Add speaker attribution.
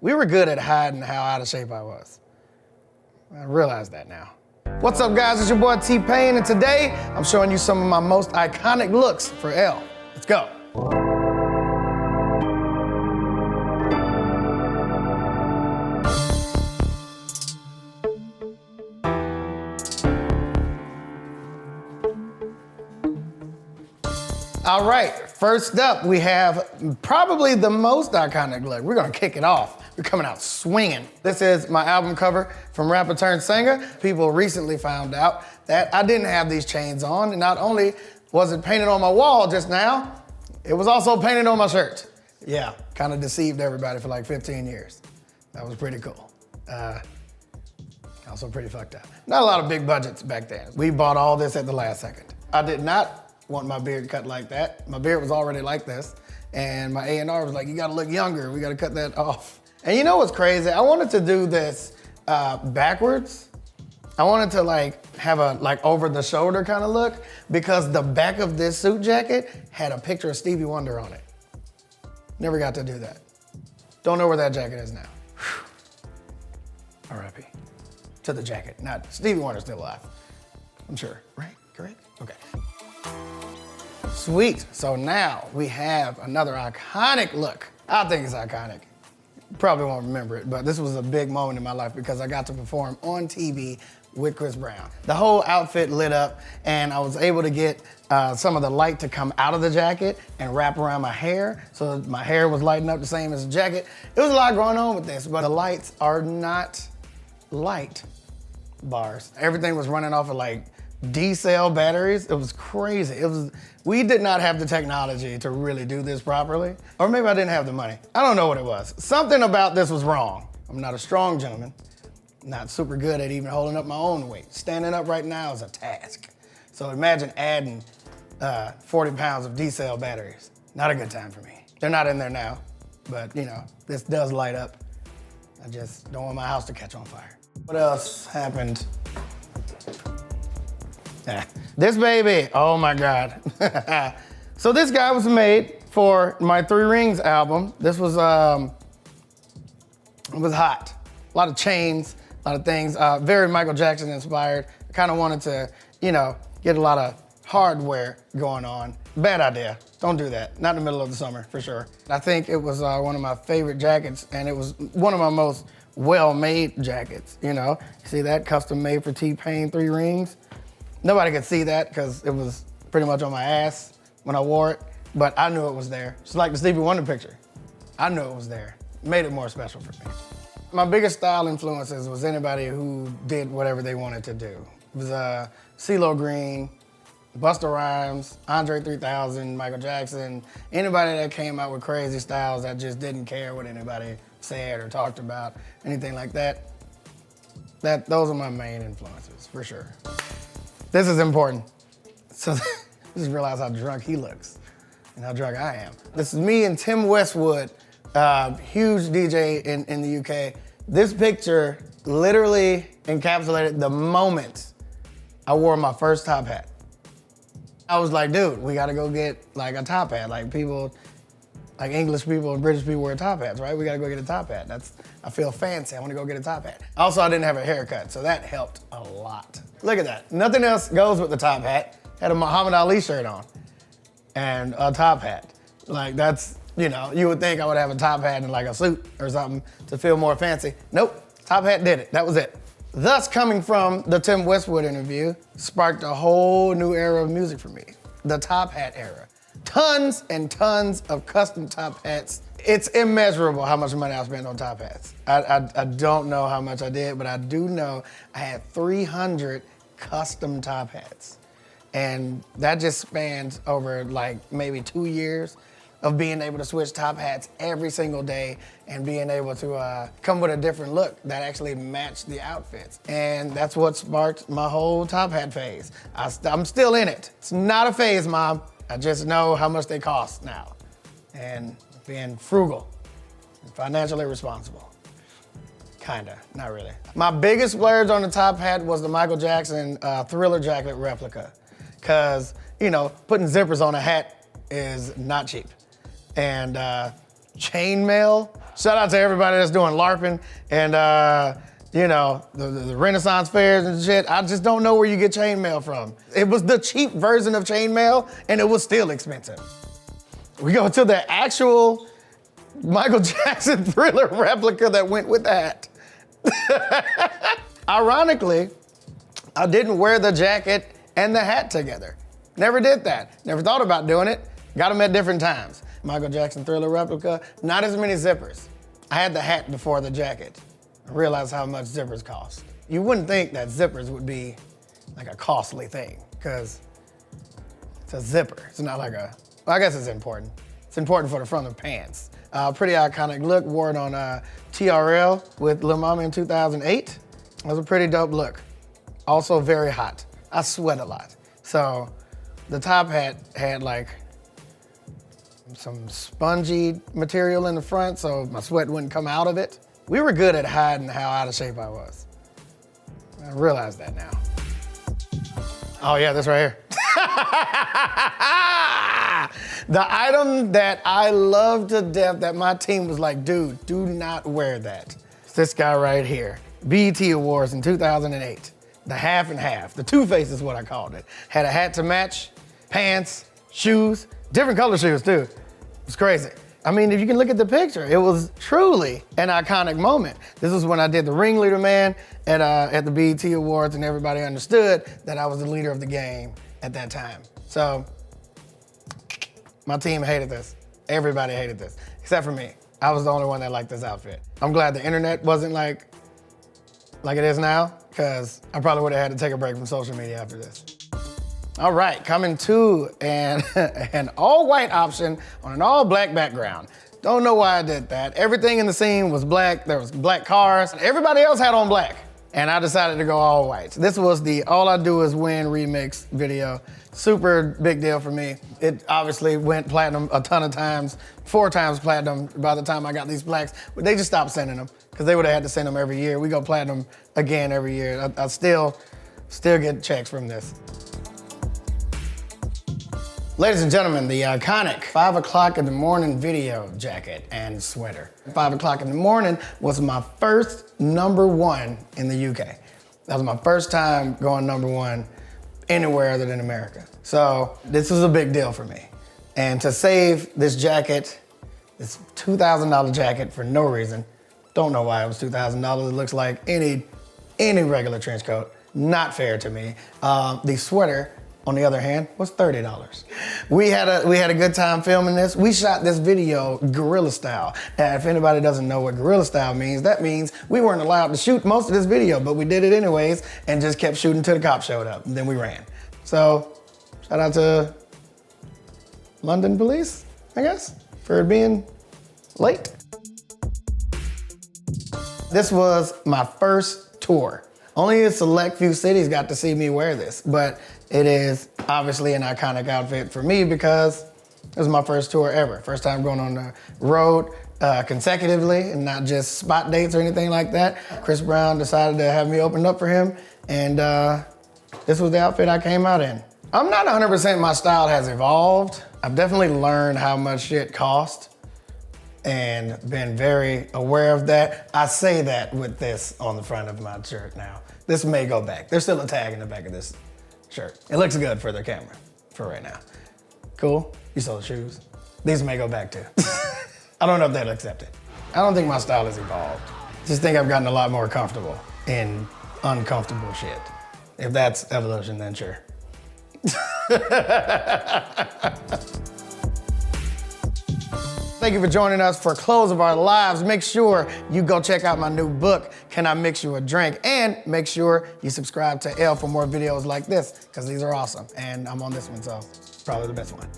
Speaker 1: We were good at hiding how out of shape I was. I realize that now. What's up, guys? It's your boy T-Pain, and today I'm showing you some of my most iconic looks for ELLE. Let's go. All right, first up, we have probably the most iconic look. We're gonna kick it off. We're coming out swinging. This is my album cover from rapper turned singer. People recently found out that I didn't have these chains on, and not only was it painted on my wall just now, it was also painted on my shirt. Yeah, kind of deceived everybody for like 15 years. That was pretty cool. Also pretty fucked up. Not a lot of big budgets back then. We bought all this at the last second. I did not want my beard cut like that. My beard was already like this, and my A&R was like, you gotta look younger, we gotta cut that off. And you know what's crazy? I wanted to do this backwards. I wanted to like have a like over the shoulder kind of look, because the back of this suit jacket had a picture of Stevie Wonder on it. Never got to do that. Don't know where that jacket is now. R.I.P. to the jacket. Not Stevie Wonder's still alive, I'm sure, right? Correct? Okay. Sweet, so now we have another iconic look. I think it's iconic. You probably won't remember it, but this was a big moment in my life because I got to perform on TV with Chris Brown. The whole outfit lit up, and I was able to get some of the light to come out of the jacket and wrap around my hair, so that my hair was lighting up the same as the jacket. It was a lot going on with this, but the lights are not light bars. Everything was running off of like D-cell batteries. It was crazy. We did not have the technology to really do this properly. Or maybe I didn't have the money. I don't know what it was. Something about this was wrong. I'm not a strong gentleman. Not super good at even holding up my own weight. Standing up right now is a task. So imagine adding 40 pounds of D-cell batteries. Not a good time for me. They're not in there now, but you know, this does light up. I just don't want my house to catch on fire. What else happened? This baby, oh my God. So this guy was made for my Three Ringz album. This was, it was hot. A lot of chains, a lot of things, very Michael Jackson inspired. I kind of wanted to, you know, get a lot of hardware going on. Bad idea, don't do that. Not in the middle of the summer, for sure. I think it was one of my favorite jackets, and it was one of my most well-made jackets, you know? See that, custom made for T-Pain, Three Ringz. Nobody could see that because it was pretty much on my ass when I wore it, but I knew it was there. It's like the Stevie Wonder picture. I knew it was there. Made it more special for me. My biggest style influences was anybody who did whatever they wanted to do. It was CeeLo Green, Busta Rhymes, Andre 3000, Michael Jackson, anybody that came out with crazy styles that just didn't care what anybody said or talked about, anything like that. Those are my main influences, for sure. This is important. So just realize how drunk he looks and how drunk I am. This is me and Tim Westwood, huge DJ in the UK. This picture literally encapsulated the moment I wore my first top hat. I was like, dude, we gotta go get like a top hat. Like people, like English people and British people wear top hats, right? We gotta go get a top hat. I feel fancy, I wanna go get a top hat. Also, I didn't have a haircut, so that helped a lot. Look at that, nothing else goes with the top hat. Had a Muhammad Ali shirt on and a top hat. Like that's, you know, you would think I would have a top hat and like a suit or something to feel more fancy. Nope, top hat did it, that was it. Thus, coming from the Tim Westwood interview, sparked a whole new era of music for me, the top hat era. Tons and tons of custom top hats. It's immeasurable how much money I spent on top hats. I don't know how much I did, but I do know I had 300 custom top hats. And that just spans over like maybe 2 years of being able to switch top hats every single day and being able to come with a different look that actually matched the outfits. And that's what sparked my whole top hat phase. I'm still in it. It's not a phase, Mom. I just know how much they cost now. And being frugal and financially responsible. Kinda, not really. My biggest splurge on the top hat was the Michael Jackson Thriller jacket replica. Cause, you know, putting zippers on a hat is not cheap. And chainmail Shout out to everybody that's doing LARPing and you know, the Renaissance fairs and shit. I just don't know where you get chainmail from. It was the cheap version of chainmail and it was still expensive. We go to the actual Michael Jackson Thriller replica that went with the hat. Ironically, I didn't wear the jacket and the hat together. Never did that. Never thought about doing it. Got them at different times. Michael Jackson Thriller replica, not as many zippers. I had the hat before the jacket. I realized how much zippers cost. You wouldn't think that zippers would be like a costly thing, because it's a zipper. It's not like a, well, I guess it's important. It's important for the front of the pants. Pretty iconic look, wore it on TRL with Lil Mama in 2008. It was a pretty dope look. Also very hot. I sweat a lot. So the top hat had like some spongy material in the front so my sweat wouldn't come out of it. We were good at hiding how out of shape I was. I realize that now. Oh yeah, this right here. The item that I love to death that my team was like, dude, do not wear that. It's this guy right here. BET Awards in 2008. The half and half, the two-face is what I called it. Had a hat to match, pants, shoes, different color shoes too. It was crazy. I mean, if you can look at the picture, it was truly an iconic moment. This was when I did the ringleader man at the BET Awards and everybody understood that I was the leader of the game at that time. So my team hated this. Everybody hated this, except for me. I was the only one that liked this outfit. I'm glad the internet wasn't like it is now, because I probably would have had to take a break from social media after this. All right, coming to an all-white option on an all-black background. Don't know why I did that. Everything in the scene was black. There was black cars. Everybody else had on black, and I decided to go all white. This was the All I Do Is Win remix video. Super big deal for me. It obviously went platinum a ton of times, 4 times platinum by the time I got these plaques, but they just stopped sending them because they would have had to send them every year. We go platinum again every year. I still get checks from this. Ladies and gentlemen, the iconic 5 o'clock in the morning video jacket and sweater. 5 o'clock in the morning was my first #1 in the UK. That was my first time going #1 anywhere other than America. So this was a big deal for me. And to save this jacket, this $2,000 jacket for no reason, don't know why it was $2,000. It looks like any regular trench coat. Not fair to me. The sweater, on the other hand, was $30. We had a good time filming this. We shot this video guerrilla style. And if anybody doesn't know what guerrilla style means, that means we weren't allowed to shoot most of this video, but we did it anyways and just kept shooting till the cops showed up, and then we ran. So, shout out to London police, I guess, for being late. This was my first tour. Only a select few cities got to see me wear this, but it is obviously an iconic outfit for me because it was my first tour ever. First time going on the road consecutively and not just spot dates or anything like that. Chris Brown decided to have me open up for him, and this was the outfit I came out in. I'm not 100% my style has evolved. I've definitely learned how much shit costs and been very aware of that. I say that with this on the front of my shirt now. This may go back. There's still a tag in the back of this shirt. It looks good for the camera for right now. Cool? You saw the shoes? These may go back too. I don't know if they'll accept it. I don't think my style has evolved. Just think I've gotten a lot more comfortable in uncomfortable shit. If that's evolution, then sure. Thank you for joining us for Close of Our Lives. Make sure you go check out my new book, Can I Mix You a Drink? And make sure you subscribe to ELLE for more videos like this, because these are awesome. And I'm on this one, so probably the best one.